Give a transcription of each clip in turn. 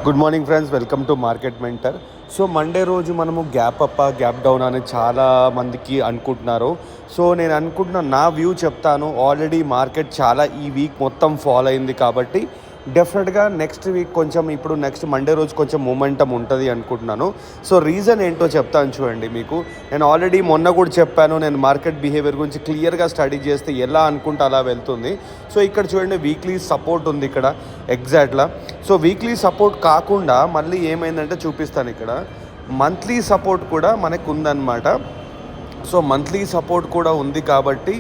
Good morning friends, welcome to market mentor. So Monday రోజు మనము gap up gap down అని చాలా మందికి అనుకుంటున్నారు. సో నేను అనుకుంటున్న నా వ్యూ చెప్తాను. ఆల్రెడీ మార్కెట్ చాలా ఈ వీక్ మొత్తం ఫాలో అయింది కాబట్టి డెఫినెట్గా నెక్స్ట్ వీక్ కొంచెం ఇప్పుడు నెక్స్ట్ మండే రోజు కొంచెం మూమెంటం ఉంటుంది అనుకుంటున్నాను. సో రీజన్ ఏంటో చెప్తాను చూడండి. మీకు నేను ఆల్రెడీ మొన్న కూడా చెప్పాను, నేను మార్కెట్ బిహేవియర్ గురించి క్లియర్గా స్టడీ చేస్తే ఎలా అనుకుంటే అలా వెళ్తుంది. సో ఇక్కడ చూడండి, వీక్లీ సపోర్ట్ ఉంది ఇక్కడ ఎగ్జాక్ట్లా. సో వీక్లీ సపోర్ట్ కాకుండా మళ్ళీ ఏమైందంటే చూపిస్తాను. ఇక్కడ మంత్లీ సపోర్ట్ కూడా మనకు ఉందన్నమాట. సో మంత్లీ సపోర్ట్ కూడా ఉంది కాబట్టి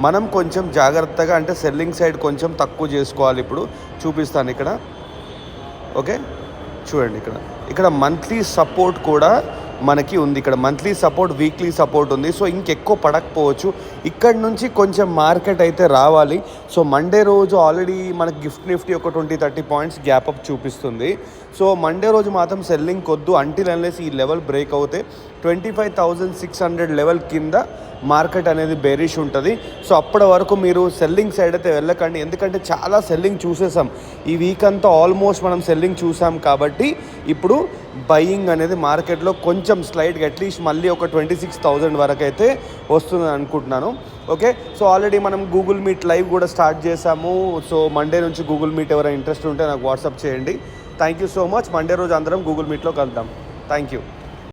మనం కొంచెం జాగ్రత్తగా, అంటే సెల్లింగ్ సైడ్ కొంచెం తక్కువ చేసుకోవాలి. ఇప్పుడు చూపిస్తాను ఇక్కడ. ఓకే, చూడండి ఇక్కడ మంత్లీ సపోర్ట్ కూడా మనకి ఉంది. ఇక్కడ మంత్లీ సపోర్ట్, వీక్లీ సపోర్ట్ ఉంది. సో ఇంకెక్కువ పడకపోవచ్చు. ఇక్కడ నుంచి కొంచెం మార్కెట్ అయితే రావాలి. సో మండే రోజు ఆల్రెడీ మనకి గిఫ్ట్ నిఫ్టీ ఒక 20-30 పాయింట్స్ గ్యాప్ అప్ చూపిస్తుంది. సో మండే రోజు మాత్రం సెల్లింగ్ కొద్దు అంటిల్ అన్లెస్ ఈ లెవెల్ బ్రేక్ అవుతే 25,600 లెవెల్ కింద మార్కెట్ అనేది బేరిష్ ఉంటుంది. సో అప్పటి వరకు మీరు సెల్లింగ్ సైడ్ అయితే వెళ్ళకండి, ఎందుకంటే చాలా సెల్లింగ్ చూసేసాం ఈ వీక్ అంతా. ఆల్మోస్ట్ మనం సెల్లింగ్ చూసాం కాబట్టి ఇప్పుడు బయింగ్ అనేది మార్కెట్లో కొంచెం స్లైడ్గా అట్లీస్ట్ మళ్ళీ ఒక 26,000 వరకు అయితే వస్తుందని అనుకుంటున్నాను. ఓకే, సో ఆల్రెడీ మనం గూగుల్ మీట్ లైవ్ కూడా స్టార్ట్ చేసాము. సో మండే నుంచి గూగుల్ మీట్ ఎవరైనా ఇంట్రెస్ట్ ఉంటే నాకు వాట్సాప్ చేయండి. Thank you so much. Monday రోజు అందరం గూగుల్ మీట్లో కలుద్దాం. Thank you.